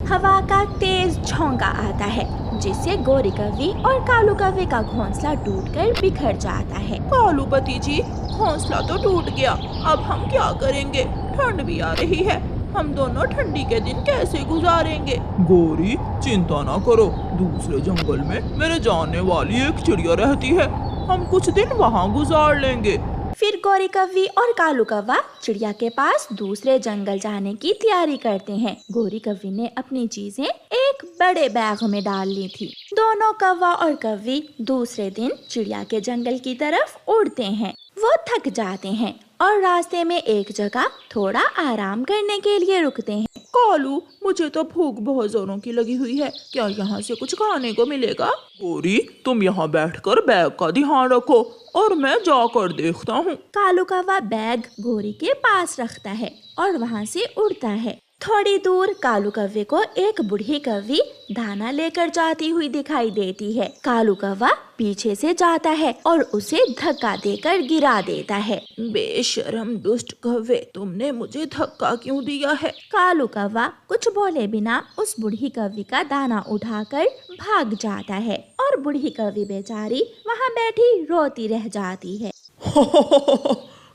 हवा का तेज झोंका आता है जिससे गोरी कौवी और कालू कौवे का घोंसला टूटकर बिखर जाता है। कालू पति जी, घोंसला तो टूट गया, अब हम क्या करेंगे? ठंड भी आ रही है, हम दोनों ठंडी के दिन कैसे गुजारेंगे? गोरी, चिंता ना करो, दूसरे जंगल में मेरे जानने वाली एक चिड़िया रहती है, हम कुछ दिन वहाँ गुजार लेंगे। फिर गोरी कौवी और कालू कौवा चिड़िया के पास दूसरे जंगल जाने की तैयारी करते हैं। गोरी कौवी ने अपनी चीजें एक बड़े बैग में डाल ली थी। दोनों कौवा और कौवी दूसरे दिन चिड़िया के जंगल की तरफ उड़ते हैं। वो थक जाते हैं और रास्ते में एक जगह थोड़ा आराम करने के लिए रुकते हैं। कालू, मुझे तो भूख बहुत जोरों की लगी हुई है, क्या यहाँ से कुछ खाने को मिलेगा? गोरी, तुम यहाँ बैठकर बैग का ध्यान रखो और मैं जाकर देखता हूँ। कालू कौवा बैग गोरी के पास रखता है और वहाँ से उड़ता है। थोड़ी दूर कालू कौवे को एक बूढ़ी कौवी दाना लेकर जाती हुई दिखाई देती है। कालू कौवा पीछे से जाता है और उसे धक्का देकर गिरा देता है। बेशरम दुष्ट कौवे, तुमने मुझे धक्का क्यों दिया है? कालू कौवा कुछ बोले बिना उस बूढ़ी कौवी का दाना उठाकर भाग जाता है और बूढ़ी कौवी बेचारी वहाँ बैठी रोती रह जाती है।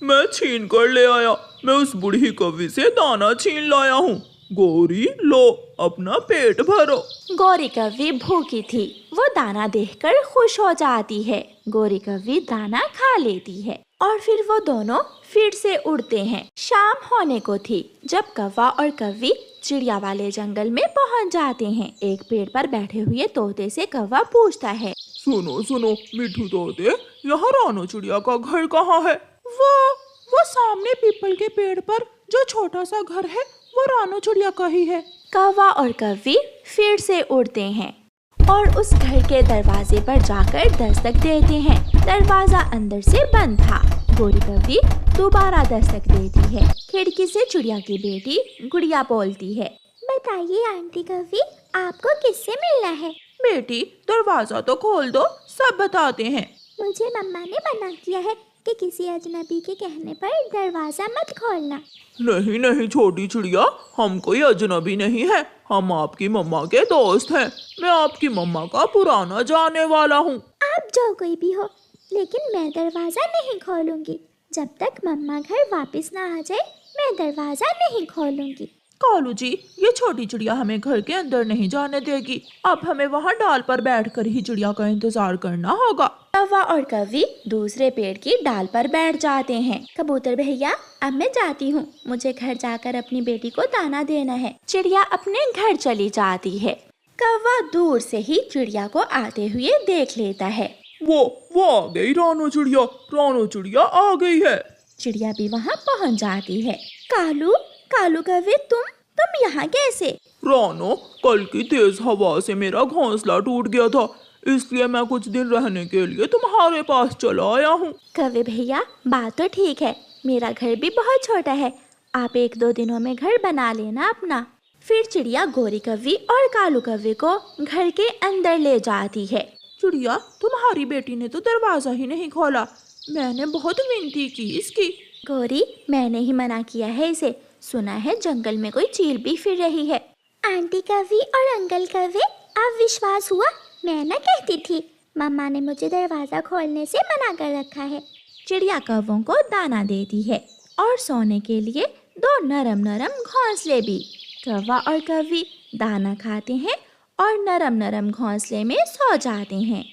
मैं छीन कर ले आया, मैं उस बूढ़ी कौवी से दाना छीन लाया हूँ। गोरी, लो अपना पेट भरो। गोरी कौवी भूखी थी, वो दाना देखकर खुश हो जाती है। गोरी कौवी दाना खा लेती है और फिर वो दोनों फिर से उड़ते हैं। शाम होने को थी जब कौवा और कौवी चिड़िया वाले जंगल में पहुंच जाते हैं। एक पेड़ पर बैठे हुए तोते से कौवा पूछता है, सुनो सुनो मिठू तोते, यहाँ रानो चिड़िया का घर कहाँ है? वो सामने पीपल के पेड़ पर जो छोटा सा घर है, वो रानो चिड़िया का ही है। कौवा और कौवी फिर से उड़ते हैं और उस घर के दरवाजे पर जाकर दस्तक देते हैं। दरवाजा अंदर से बंद था। गोरी कौवी दोबारा दस्तक देती है। खिड़की से चिड़िया की बेटी गुड़िया बोलती है, बताइए आंटी कौवी, आपको किससे मिलना है? बेटी, दरवाजा तो खोल दो, सब बताते हैं। मुझे मम्मा ने मना किया है कि किसी अजनबी के कहने पर दरवाजा मत खोलना। नहीं नहीं छोटी चिड़िया, हम कोई अजनबी नहीं है, हम आपकी मम्मा के दोस्त हैं। मैं आपकी मम्मा का पुराना जानने वाला हूँ। आप जो कोई भी हो, लेकिन मैं दरवाजा नहीं खोलूंगी। जब तक मम्मा घर वापस ना आ जाए, मैं दरवाजा नहीं खोलूंगी। कालू जी, ये छोटी चिड़िया हमें घर के अंदर नहीं जाने देगी। अब हमें वहाँ डाल पर बैठकर ही चिड़िया का इंतजार करना होगा। कौवा और कौवी दूसरे पेड़ की डाल पर बैठ जाते हैं। कबूतर भैया, अब मैं जाती हूँ, मुझे घर जाकर अपनी बेटी को दाना देना है। चिड़िया अपने घर चली जाती है। कौवा दूर से ही चिड़िया को आते हुए देख लेता है। वो आ गई रानो चिड़िया आ गई है। चिड़िया भी वहाँ पहुँच जाती है। कालू कौवे, तुम यहाँ कैसे? रानो, कल की तेज हवा से मेरा घोंसला टूट गया था, इसलिए मैं कुछ दिन रहने के लिए तुम्हारे पास चला आया हूँ। कौवे भैया, बात तो ठीक है, मेरा घर भी बहुत छोटा है, आप 1-2 दिनों में घर बना लेना अपना। फिर चिड़िया गोरी कौवी और कालू कौवे को घर के अंदर ले जाती है। चिड़िया, तुम्हारी बेटी ने तो दरवाजा ही नहीं खोला, मैंने बहुत विनती की इसकी। गोरी, मैंने ही मना किया है इसे, सुना है जंगल में कोई चील भी फिर रही है। आंटी कौवी और अंकल कौवे, अब विश्वास हुआ? मैं ना कहती थी, मम्मा ने मुझे दरवाजा खोलने से मना कर रखा है। चिड़िया कौवों को दाना देती है और सोने के लिए 2 नरम नरम घोंसले भी। कौवा और कौवी दाना खाते हैं और नरम नरम घोंसले में सो जाते हैं।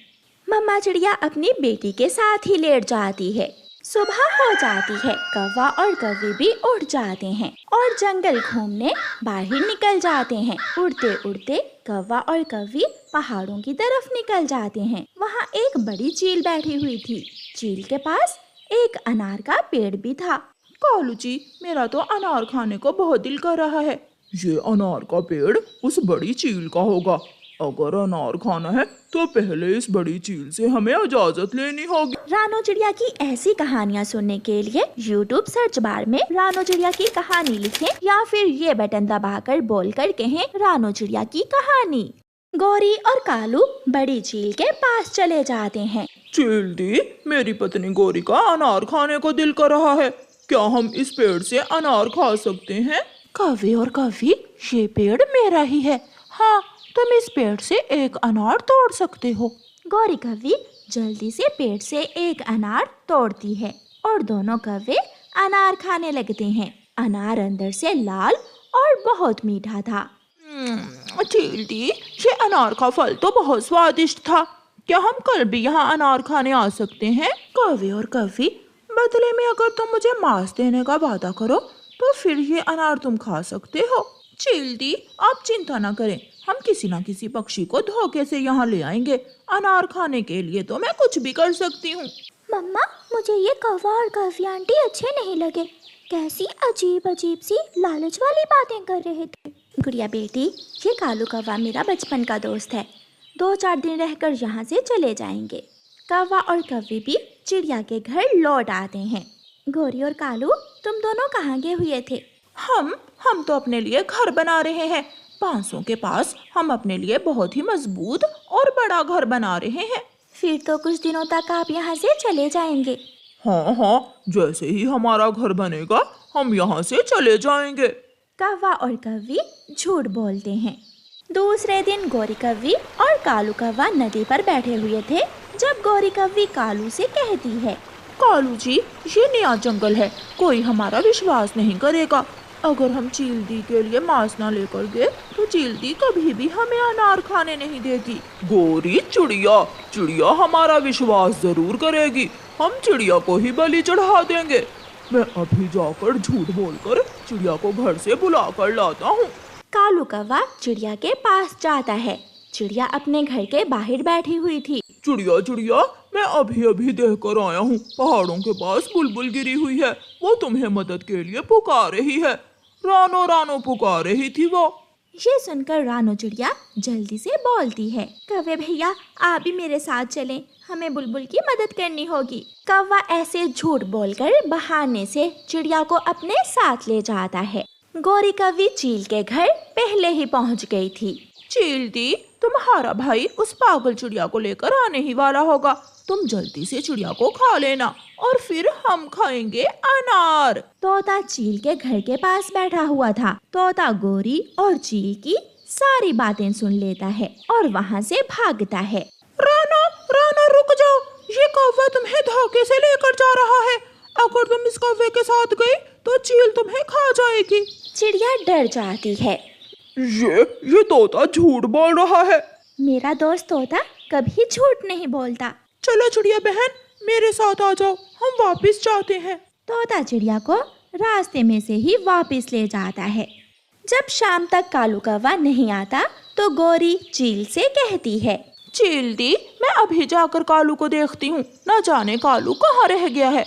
मम्मा चिड़िया अपनी बेटी के साथ ही लेट जाती है। सुबह हो जाती है। कौवा और कौवी भी उठ जाते हैं और जंगल घूमने बाहर निकल जाते हैं। उड़ते उड़ते कौवा और कौवी पहाड़ों की तरफ निकल जाते हैं। वहाँ एक बड़ी चील बैठी हुई थी। चील के पास एक अनार का पेड़ भी था। कालू जी, मेरा तो अनार खाने को बहुत दिल कर रहा है। ये अनार का पेड़ उस बड़ी चील का होगा। अगर अनार खाना है तो पहले इस बड़ी चील से हमें इजाजत लेनी होगी। रानो चिड़िया की ऐसी कहानियाँ सुनने के लिए YouTube सर्च बार में रानो चिड़िया की कहानी लिखें या फिर ये बटन दबाकर बोलकर कहें रानो चिड़िया की कहानी। गोरी और कालू बड़ी चील के पास चले जाते हैं। चील दी, मेरी पत्नी गोरी का अनार खाने को दिल कर रहा है, क्या हम इस पेड़ से अनार खा सकते हैं? कौवे और कौवी, ये पेड़ मेरा ही है। हाँ, तुम इस पेड़ से एक अनार तोड़ सकते हो। गौरी कौवी जल्दी से पेड़ से एक अनार तोड़ती है और दोनों कौवे अनार खाने लगते हैं। अनार अंदर से लाल और बहुत मीठा था। चीलती, ये अनार का फल तो बहुत स्वादिष्ट था। क्या हम कल भी यहाँ अनार खाने आ सकते हैं? कौवे और कौवी, बदले में अगर तुम मुझे मांस देने का वादा करो तो फिर ये अनार तुम खा सकते हो। चीलती, आप चिंता न करें, हम किसी न किसी पक्षी को धोखे से यहाँ ले आएंगे। अनार खाने के लिए तो मैं कुछ भी कर सकती हूँ। मम्मा, मुझे ये कौवा और कौवी आंटी अच्छे नहीं लगे। कैसी अजीब अजीब सी लालच वाली बातें कर रहे थे। गुड़िया बेटी, ये कालू कौवा मेरा बचपन का दोस्त है। 2-4 दिन रहकर यहाँ से चले जाएंगे। कौवा और कौवी भी चिड़िया के घर लौट आते हैं। गौरी और कालू, तुम दोनों कहाँ गए हुए थे? हम तो अपने लिए घर बना रहे हैं। बांसों के पास हम अपने लिए बहुत ही मजबूत और बड़ा घर बना रहे हैं। फिर तो कुछ दिनों तक आप यहाँ से चले जाएंगे। हाँ, जैसे ही हमारा घर बनेगा हम यहाँ से चले जाएंगे। कौवा और कौवी झूठ बोलते हैं। दूसरे दिन गौरी कौवी और कालू कौवा नदी पर बैठे हुए थे जब गौरी कौवी कालू से कहती है, कालू जी, ये नया जंगल है, कोई हमारा विश्वास नहीं करेगा। अगर हम चीलती के लिए मांस ना लेकर गए तो चीलती कभी भी हमें अनार खाने नहीं देगी। गोरी, चिड़िया हमारा विश्वास जरूर करेगी। हम चिड़िया को ही बलि चढ़ा देंगे। मैं अभी जाकर झूठ बोलकर चिड़िया को घर से बुला कर लाता हूँ। कालू कौवा चिड़िया के पास जाता है। चिड़िया अपने घर के बाहर बैठी हुई थी। चिड़िया, मैं अभी देख कर आया हूँ। पहाड़ों के पास बुलबुल गिरी हुई है, वो तुम्हें मदद के लिए पुकार रही है। रानो पुकार रही थी वो। ये सुनकर रानो चिड़िया जल्दी से बोलती है, कौवे भैया, आप भी मेरे साथ चलें, हमें बुलबुल की मदद करनी होगी। कौवा ऐसे झूठ बोलकर बहाने से चिड़िया को अपने साथ ले जाता है। गौरी कौवी चील के घर पहले ही पहुंच गई थी। चीलती, तुम्हारा भाई उस पागल चिड़िया को लेकर आने ही वाला होगा। तुम जल्दी से चिड़िया को खा लेना और फिर हम खाएंगे अनार। तोता चील के घर के पास बैठा हुआ था। तोता गौरी और चील की सारी बातें सुन लेता है और वहाँ से भागता है। रानो, रुक जाओ, ये कौवा तुम्हें धोखे से लेकर जा रहा है। अगर तुम इस कौवे के साथ गई तो चील तुम्हें खा जाएगी। चिड़िया डर जाती है। ये तोता झूठ बोल रहा है। मेरा दोस्त तोता कभी झूठ नहीं बोलता। चलो चिड़िया बहन, मेरे साथ आ जाओ, हम वापस जाते हैं। तोता चिड़िया को रास्ते में से ही वापस ले जाता है। जब शाम तक कालू कौवा नहीं आता तो गौरी चील से कहती है, चीलती, मैं अभी जाकर कालू को देखती हूँ, न जाने कालू कहाँ रह गया है।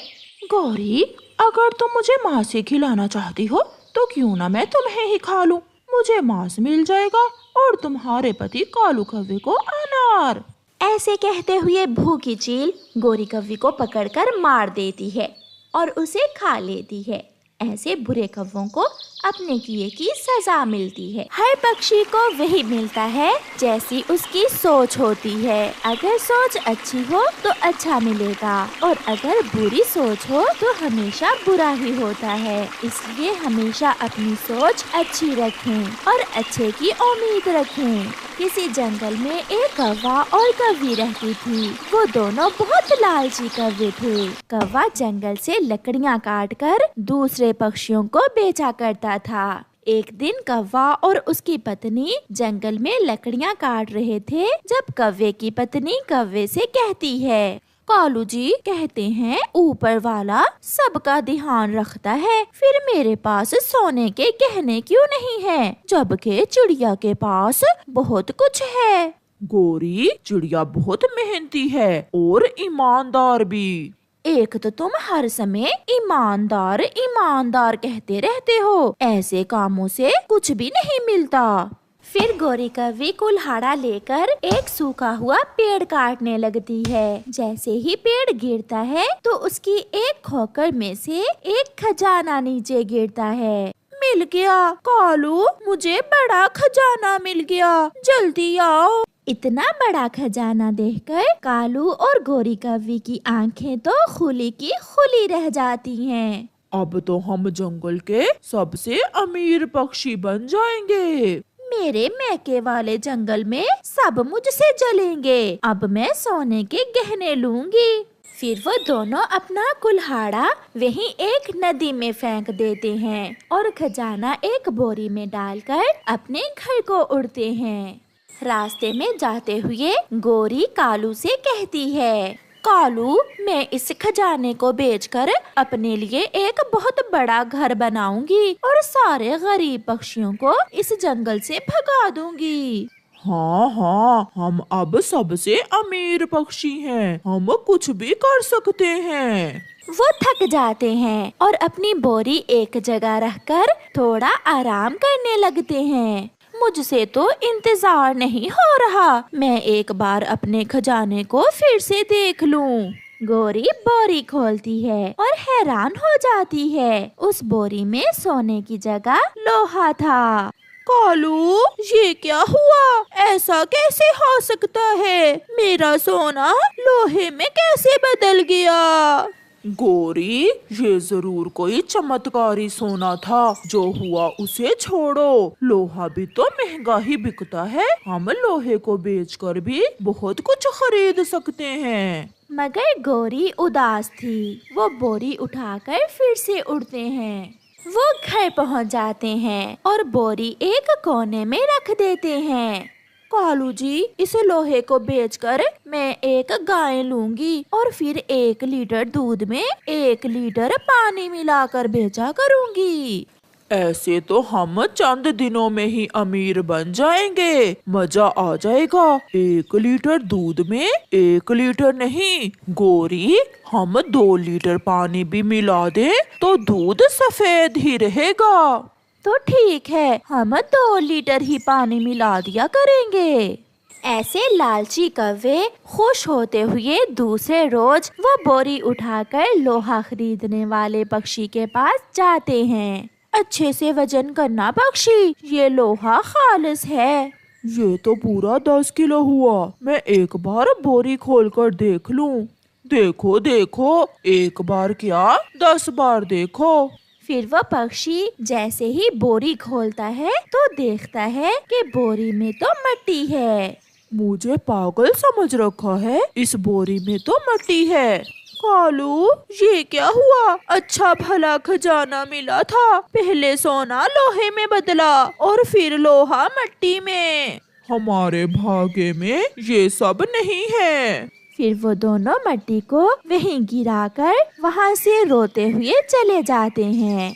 गौरी, अगर तुम मुझे मांस ही खिलाना चाहती हो तो क्यों ना मैं तुम्हें ही खा लूं। मुझे मांस मिल जाएगा और तुम्हारे पति कालू कौवे को अनार। ऐसे कहते हुए भूखी चील गौरी कौवी को पकड़कर मार देती है और उसे खा लेती है। ऐसे बुरे कौवों को अपने किए की सजा मिलती है। हर पक्षी को वही मिलता है जैसी उसकी सोच होती है। अगर सोच अच्छी हो तो अच्छा मिलेगा और अगर बुरी सोच हो तो हमेशा बुरा ही होता है। इसलिए हमेशा अपनी सोच अच्छी रखें और अच्छे की उम्मीद रखें। किसी जंगल में एक कौवा और कौवी रहती थी। वो दोनों बहुत लालची कौवे थे। कौवा जंगल से लकड़ियाँ काटकर दूसरे पक्षियों को बेचा करता था। एक दिन कौवा और उसकी पत्नी जंगल में लकड़ियाँ काट रहे थे जब कौवे की पत्नी कौवे से कहती है, कालू जी कहते हैं ऊपर वाला सबका ध्यान रखता है, फिर मेरे पास सोने के गहने क्यों नहीं है, जबकि चिड़िया के पास बहुत कुछ है। गौरी, चिड़िया बहुत मेहनती है और ईमानदार भी। एक तो तुम हर समय ईमानदार ईमानदार कहते रहते हो, ऐसे कामों से कुछ भी नहीं मिलता। फिर गौरी कौवी कुल्हाड़ा लेकर एक सूखा हुआ पेड़ काटने लगती है। जैसे ही पेड़ गिरता है तो उसकी एक खोकर में से एक खजाना नीचे गिरता है। मिल गया कालू, मुझे बड़ा खजाना मिल गया, जल्दी आओ। इतना बड़ा खजाना देखकर कालू और गौरी कौवी की आंखें तो खुली की खुली रह जाती हैं। अब तो हम जंगल के सबसे अमीर पक्षी बन जाएंगे। मेरे मैके वाले जंगल में सब मुझसे जलेंगे। अब मैं सोने के गहने लूंगी। फिर वो दोनों अपना कुल्हाड़ा वहीं एक नदी में फेंक देते हैं और खजाना एक बोरी में डालकर अपने घर को उड़ते हैं। रास्ते में जाते हुए गोरी कालू से कहती है, कालू, मैं इस खजाने को बेचकर अपने लिए एक बहुत बड़ा घर बनाऊंगी और सारे गरीब पक्षियों को इस जंगल से भगा दूंगी। हाँ हाँ, हम अब सबसे अमीर पक्षी हैं, हम कुछ भी कर सकते हैं। वो थक जाते हैं और अपनी बोरी एक जगह रखकर थोड़ा आराम करने लगते हैं। मुझसे तो इंतजार नहीं हो रहा, मैं एक बार अपने खजाने को फिर से देख लूं। गोरी बोरी खोलती है और हैरान हो जाती है। उस बोरी में सोने की जगह लोहा था। कालू, ये क्या हुआ? ऐसा कैसे हो सकता है? मेरा सोना लोहे में कैसे बदल गया? गोरी, ये जरूर कोई चमत्कारी सोना था। जो हुआ उसे छोड़ो, लोहा भी तो महंगा ही बिकता है। हम लोहे को बेचकर भी बहुत कुछ खरीद सकते हैं। मगर गोरी उदास थी। वो बोरी उठाकर फिर से उड़ते हैं। वो घर पहुंच जाते हैं और बोरी एक कोने में रख देते हैं। कालू जी, इस लोहे को बेचकर मैं एक गाय लूंगी और फिर 1 लीटर दूध में 1 लीटर पानी मिलाकर बेचा करूंगी। ऐसे तो हम चंद दिनों में ही अमीर बन जाएंगे। मजा आ जाएगा। 1 लीटर दूध में 1 लीटर नहीं गोरी, हम 2 लीटर पानी भी मिला दें तो दूध सफेद ही रहेगा। तो ठीक है, हम 2 लीटर ही पानी मिला दिया करेंगे। ऐसे लालची कौवे खुश होते हुए दूसरे रोज वो बोरी उठाकर लोहा खरीदने वाले पक्षी के पास जाते हैं। अच्छे से वजन करना पक्षी, ये लोहा खालिस है। ये तो पूरा 10 किलो हुआ। मैं एक बार बोरी खोलकर देख लूं। देखो देखो, एक बार क्या 10 बार देखो। फिर वह पक्षी जैसे ही बोरी खोलता है तो देखता है कि बोरी में तो मिट्टी है। मुझे पागल समझ रखा है, इस बोरी में तो मिट्टी है। कालू, ये क्या हुआ? अच्छा भला खजाना मिला था, पहले सोना लोहे में बदला और फिर लोहा मिट्टी में। हमारे भाग्य में ये सब नहीं है। फिर वो दोनों मिट्टी को वहीं गिराकर वहाँ से रोते हुए चले जाते हैं।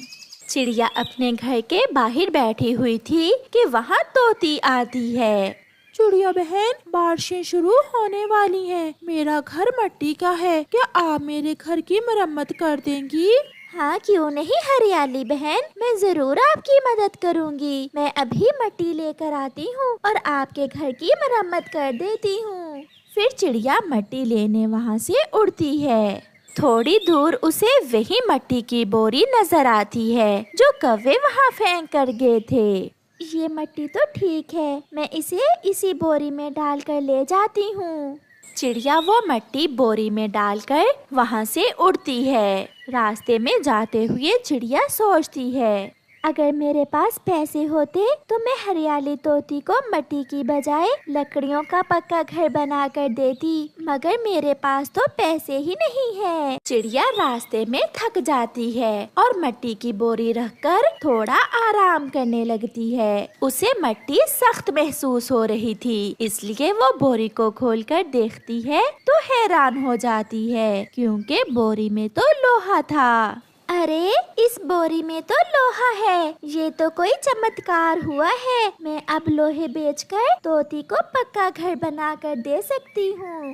चिड़िया अपने घर के बाहर बैठी हुई थी कि वहाँ तोती आती है। चिड़िया बहन, बारिशें शुरू होने वाली हैं। मेरा घर मिट्टी का है, क्या आप मेरे घर की मरम्मत कर देंगी? हाँ, क्यों नहीं हरियाली बहन, मैं जरूर आपकी मदद करूँगी। मैं अभी मिट्टी लेकर आती हूँ और आपके घर की मरम्मत कर देती हूँ। फिर चिड़िया मिट्टी लेने वहाँ से उड़ती है। थोड़ी दूर उसे वही मिट्टी की बोरी नजर आती है जो कौवे वहाँ फेंक कर गए थे। ये मिट्टी तो ठीक है, मैं इसे इसी बोरी में डालकर ले जाती हूँ। चिड़िया वो मिट्टी बोरी में डालकर वहाँ से उड़ती है। रास्ते में जाते हुए चिड़िया सोचती है, अगर मेरे पास पैसे होते तो मैं हरियाली तोती को मिट्टी की बजाय लकड़ियों का पक्का घर बना कर देती, मगर मेरे पास तो पैसे ही नहीं है। चिड़िया रास्ते में थक जाती है और मिट्टी की बोरी रखकर थोड़ा आराम करने लगती है। उसे मिट्टी सख्त महसूस हो रही थी, इसलिए वो बोरी को खोलकर देखती है तो हैरान हो जाती है क्योंकि बोरी में तो लोहा था। अरे, इस बोरी में तो लोहा है, ये तो कोई चमत्कार हुआ है। मैं अब लोहे बेचकर तोती को पक्का घर बना कर दे सकती हूँ।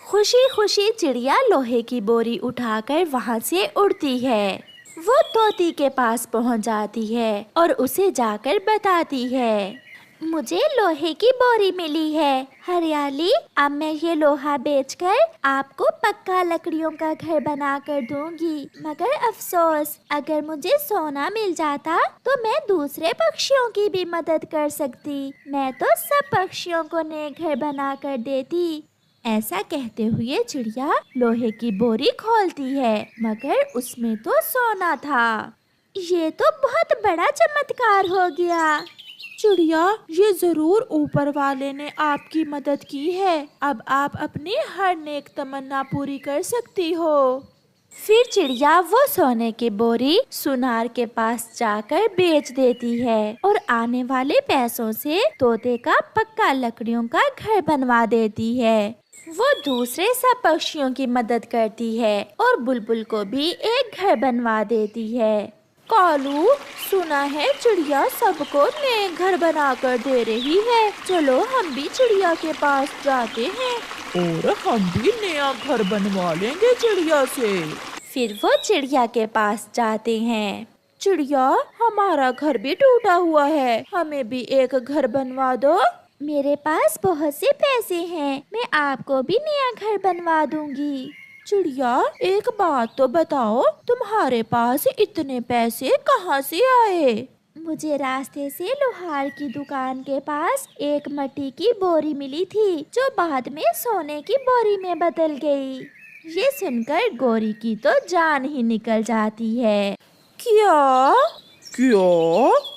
खुशी खुशी चिड़िया लोहे की बोरी उठाकर वहाँ से उड़ती है। वो तोती के पास पहुँच जाती है और उसे जाकर बताती है, मुझे लोहे की बोरी मिली है हरियाली। अब मैं ये लोहा बेचकर आपको पक्का लकड़ियों का घर बना कर दूंगी, मगर अफसोस, अगर मुझे सोना मिल जाता तो मैं दूसरे पक्षियों की भी मदद कर सकती। मैं तो सब पक्षियों को नए घर बना कर देती। ऐसा कहते हुए चिड़िया लोहे की बोरी खोलती है, मगर उसमें तो सोना था। ये तो बहुत बड़ा चमत्कार हो गया। चिड़िया, ये जरूर ऊपर वाले ने आपकी मदद की है। अब आप अपनी हर नेक तमन्ना पूरी कर सकती हो। फिर चिड़िया वो सोने की बोरी सुनार के पास जाकर बेच देती है और आने वाले पैसों से तोते का पक्का लकड़ियों का घर बनवा देती है। वो दूसरे सब पक्षियों की मदद करती है और बुलबुल को भी एक घर बनवा देती है। कालू, सुना है चिड़िया सबको नए घर बनाकर दे रही है। चलो हम भी चिड़िया के पास जाते हैं और हम भी नया घर बनवा लेंगे चिड़िया से। फिर वो चिड़िया के पास जाते हैं। चिड़िया, हमारा घर भी टूटा हुआ है, हमें भी एक घर बनवा दो। मेरे पास बहुत से पैसे हैं, मैं आपको भी नया घर बनवा दूंगी। चिड़िया, एक बात तो बताओ, तुम्हारे पास इतने पैसे कहाँ से आए? मुझे रास्ते से लोहार की दुकान के पास एक मिट्टी की बोरी मिली थी, जो बाद में सोने की बोरी में बदल गई। ये सुनकर गोरी की तो जान ही निकल जाती है। क्या?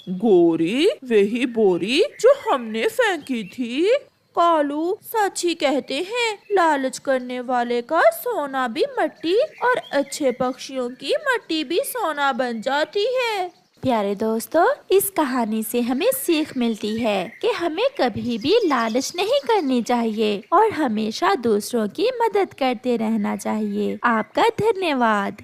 गोरी, वही बोरी जो हमने फेंकी थी? कालू, सच ही कहते हैं, लालच करने वाले का सोना भी मिट्टी और अच्छे पक्षियों की मिट्टी भी सोना बन जाती है। प्यारे दोस्तों, इस कहानी से हमें सीख मिलती है कि हमें कभी भी लालच नहीं करनी चाहिए और हमेशा दूसरों की मदद करते रहना चाहिए। आपका धन्यवाद।